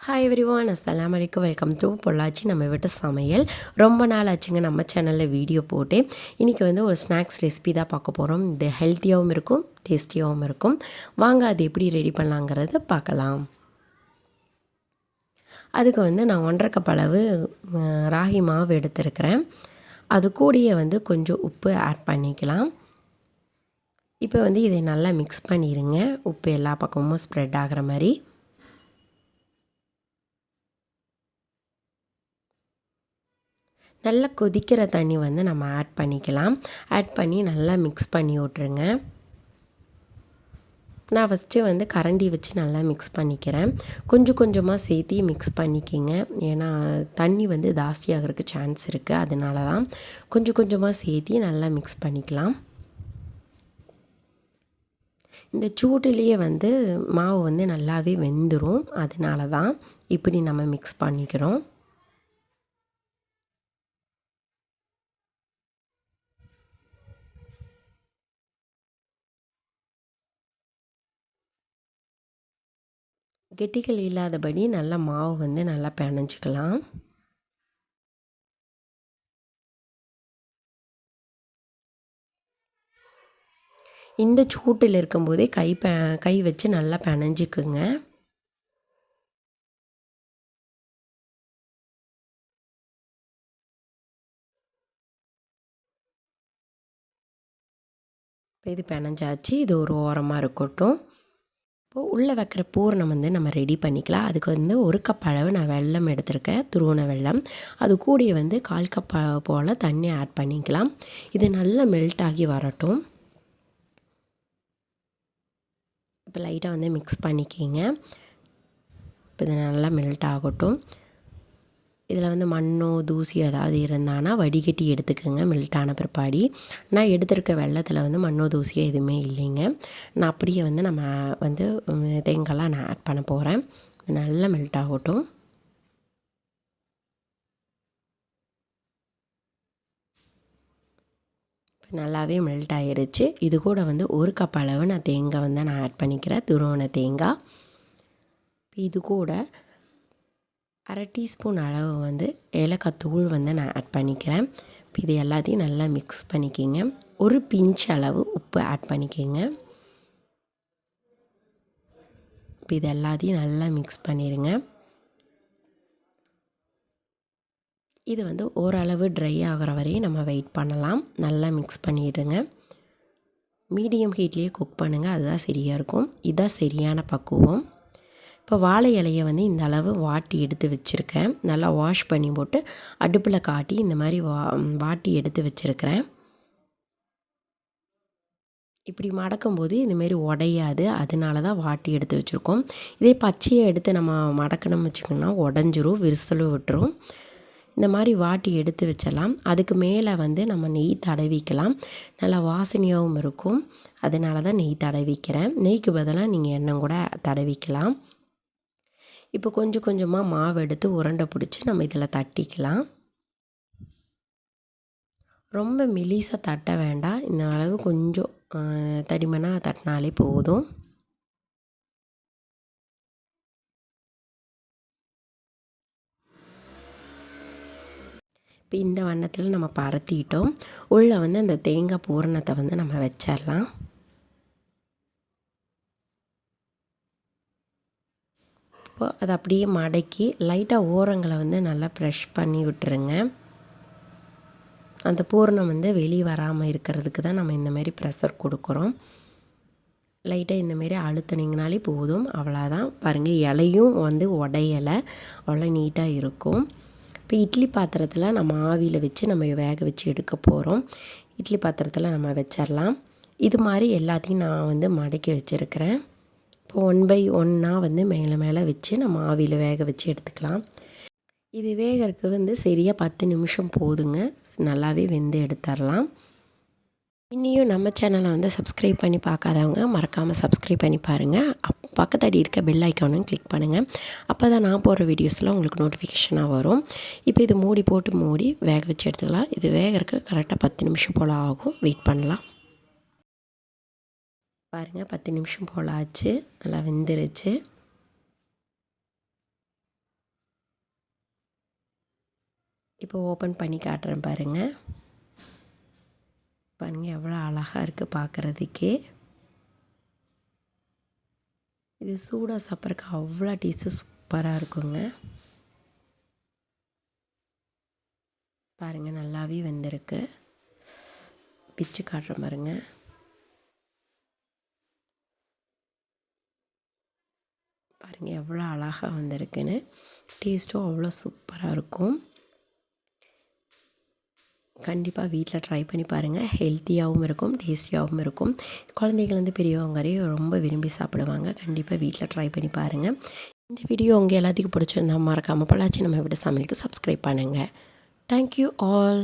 Hi everyone, அஸ்ஸலாமு அலைக்கும். Welcome to Pollachi நம்ம வீட்டு சமையல். ரொம்ப நாள் ஆச்சுங்க நம்ம சேனலில் வீடியோ போட்டு. இன்றைக்கி ஒரு ஸ்நாக்ஸ் ரெசிபி தான் பார்க்க போகிறோம். இது ஹெல்த்தியாகவும் இருக்கும், டேஸ்டியாகவும் இருக்கும். வாங்க அது எப்படி ரெடி பண்ணலாங்கிறத பார்க்கலாம். அதுக்கு நான் 1.5 கப் அளவு ராகி மாவு எடுத்துருக்கிறேன். அது கூடயே கொஞ்சம் உப்பு ஆட் பண்ணிக்கலாம். இப்போ இதை நல்லா மிக்ஸ் பண்ணிடுங்க. உப்பு எல்லா பக்கமும் ஸ்ப்ரெட் ஆகிற மாதிரி. நல்லா கொதிக்கிற தண்ணி நம்ம ஆட் பண்ணிக்கலாம். ஆட் பண்ணி நல்லா மிக்ஸ் பண்ணி விட்ருங்க. நான் ஃபஸ்ட்டு கரண்டி வச்சு நல்லா மிக்ஸ் பண்ணிக்கிறேன். கொஞ்சம் கொஞ்சமாக சேர்த்தி மிக்ஸ் பண்ணிக்கிங்க. ஏன்னா தண்ணி ஜாஸ்தியாகிறதுக்கு சான்ஸ் இருக்குது. அதனால தான் கொஞ்சம் கொஞ்சமாக சேர்த்தி நல்லா மிக்ஸ் பண்ணிக்கலாம். இந்த சூட்டுலேயே மாவு நல்லாவே வெந்துடும். அதனால தான் இப்படி நம்ம மிக்ஸ் பண்ணிக்கிறோம். கெட்டிகள் இல்லாதபடி நல்லா மாவு நல்லா பிணைஞ்சிக்கலாம். இந்த சூட்டில் இருக்கும்போதே கை வச்சு நல்லா பிணைஞ்சிக்குங்க. இப்போ இது பிணைஞ்சாச்சு. இது ஒரு ஓரமாக இருக்கட்டும். இப்போது உள்ளே வைக்கிற பூரணம் நம்ம ரெடி பண்ணிக்கலாம். அதுக்கு 1 கப் அளவு நான் வெல்லம் எடுத்திருக்கேன், துருவன வெல்லம். அது கூடயே 1/4 கப் போல் தண்ணி ஆட் பண்ணிக்கலாம். இது நல்லா மெல்ட் ஆகி வரட்டும். இப்போ லைட்டாக மிக்ஸ் பண்ணிக்கிங்க. இப்போ இது நல்லா மெல்ட் ஆகட்டும். இதில் மண்ணோ தூசியோ ஏதாவது இருந்தானா வடிகட்டி எடுத்துக்கோங்க. மெல்ட்டான பிற்பாடி நான் எடுத்திருக்க வெள்ளத்தில் மண்ணோ தூசியோ எதுவுமே இல்லைங்க. நான் அப்படியே நம்ம தேங்காய்லாம் நான் ஆட் பண்ண போகிறேன். நல்லா மெல்ட் ஆகட்டும். நல்லாவே மெல்ட் ஆகிருச்சு. இது கூட 1 கப் அளவு நான் தேங்காய் நான் ஆட் பண்ணிக்கிறேன், துருவன தேங்காய். இது கூட 1/2 டீஸ்பூன் அளவு ஏலக்காய் தூள் நான் ஆட் பண்ணிக்கிறேன். இது எல்லாத்தையும் நல்லா மிக்ஸ் பண்ணிக்கிங்க. ஒரு பிஞ்ச் அளவு உப்பு ஆட் பண்ணிக்கிங்க. இப்போ இது எல்லாத்தையும் நல்லா மிக்ஸ் பண்ணிடுங்க. இது ஓரளவு ட்ரை ஆகிற வரையும் நம்ம வெயிட் பண்ணலாம். நல்லா மிக்ஸ் பண்ணிடுங்க. மீடியம் ஹீட்லேயே குக் பண்ணுங்கள், அதுதான் சரியாக இருக்கும். இதுதான் சரியான பக்குவம். இப்போ வாழை இலையை இந்த அளவு வாட்டி எடுத்து வச்சுருக்கேன். நல்லா வாஷ் பண்ணி போட்டு அடுப்பில் காட்டி இந்த மாதிரி வாட்டி எடுத்து வச்சுருக்கிறேன். இப்படி மடக்கும்போது இந்தமாரி உடையாது. அதனால தான் வாட்டி எடுத்து வச்சுருக்கோம். இதே பச்சையை எடுத்து நம்ம மடக்கணும்னு வச்சுக்கோங்கன்னா உடஞ்சிரும், விரிசலும் விட்டுரும். இந்த மாதிரி வாட்டி எடுத்து வச்சிடலாம். அதுக்கு மேலே நம்ம நெய் தடவிக்கலாம். நல்லா வாசனையாகவும் இருக்கும். அதனால தான் நெய் தடவிக்கிறேன். நெய்க்கு பதிலாக நீங்கள் எண்ணெய் கூட தடவிக்கலாம். இப்போ கொஞ்சம் கொஞ்சமாக மாவு எடுத்து உருண்டை பிடிச்சி நம்ம இதில் தட்டிக்கலாம். ரொம்ப மெலிசாக தட்ட வேண்டாம். இந்த அளவு கொஞ்சம் தடிமனாக தட்டினாலே போதும். இப்போ இந்த வண்ணத்தில் நம்ம பரத்திட்டோம். உள்ளே அந்த தேங்காய் பூரணத்தை நம்ம வச்சிடலாம். இப்போ அதை அப்படியே மடக்கி லைட்டாக ஓரங்களை நல்லா ப்ரெஷ் பண்ணி விட்டுருங்க. அந்த பூரணம் வெளியே வராமல் இருக்கிறதுக்கு தான் நம்ம இந்தமாரி ப்ரெஷர் கொடுக்குறோம். லைட்டாக இந்தமாரி அழுத்தினீங்கனாலே போதும். அவ்வளோதான். பாருங்கள், இலையும் உடையலை, அவ்வளோ நீட்டாக இருக்கும். இப்போ இட்லி பாத்திரத்தில் நம்ம ஆவியில் வச்சு நம்ம வேக வச்சு எடுக்க போகிறோம். இட்லி பாத்திரத்தில் நம்ம வச்சிடலாம். இது மாதிரி எல்லாத்தையும் நான் மடக்கி வச்சுருக்கிறேன். இப்போ 1 பை 1 மேலே மேலே வச்சு நம்ம ஆவியில் வேக வச்சு எடுத்துக்கலாம். இது வேகறதுக்கு சரியாக 10 நிமிஷம் போதுங்க. நல்லாவே வெந்து எடுத்துடலாம். இன்னியும் நம்ம சேனலை சப்ஸ்கிரைப் பண்ணி பார்க்காதவங்க மறக்காமல் சப்ஸ்கிரைப் பண்ணி பாருங்கள். பக்கத்தாடி இருக்க பெல் ஐக்கானும் கிளிக் பண்ணுங்கள். அப்போ தான் நான் போடுற வீடியோஸ்லாம் உங்களுக்கு நோட்டிஃபிகேஷனாக வரும். இப்போ இது மூடி போட்டு மூடி வேக வச்சு எடுத்துக்கலாம். இது வேகறதுக்கு கரெக்டாக 10 நிமிஷம் போல் ஆகும். வெயிட் பண்ணலாம். பாருங்கள், 10 நிமிஷம் போல் ஆச்சு. நல்லா வெந்துருச்சு. இப்போ ஓப்பன் பண்ணி காட்டுறேன் பாருங்கள். பாருங்கள் எவ்வளோ அழகாக இருக்குது பார்க்குறதுக்கே. இது சூடாக சாப்பிட்றதுக்கு அவ்வளோ டேஸ்ட்டு சூப்பராக இருக்குங்க. பாருங்கள் நல்லாவே வெந்திருக்கு. பிச்சு காட்டுற பாருங்க. பாருங்கள் எவ்வளோ அழகாக வந்திருக்குன்னு. டேஸ்ட்டும் அவ்வளோ சூப்பராக இருக்கும். கண்டிப்பாக வீட்டில் ட்ரை பண்ணி பாருங்கள். ஹெல்த்தியாகவும் இருக்கும், டேஸ்டியாகவும் இருக்கும். குழந்தைங்கள்லேருந்து பெரியவங்க வரையும் ரொம்ப விரும்பி சாப்பிடுவாங்க. கண்டிப்பாக வீட்டில் ட்ரை பண்ணி பாருங்கள். இந்த வீடியோ உங்கள் எல்லாத்துக்கும் பிடிச்சிருந்தா மறக்காமல் பொள்ளாச்சி நம்ம வீட்டு சமையலுக்கு சப்ஸ்கிரைப் பண்ணுங்கள். Thank you all.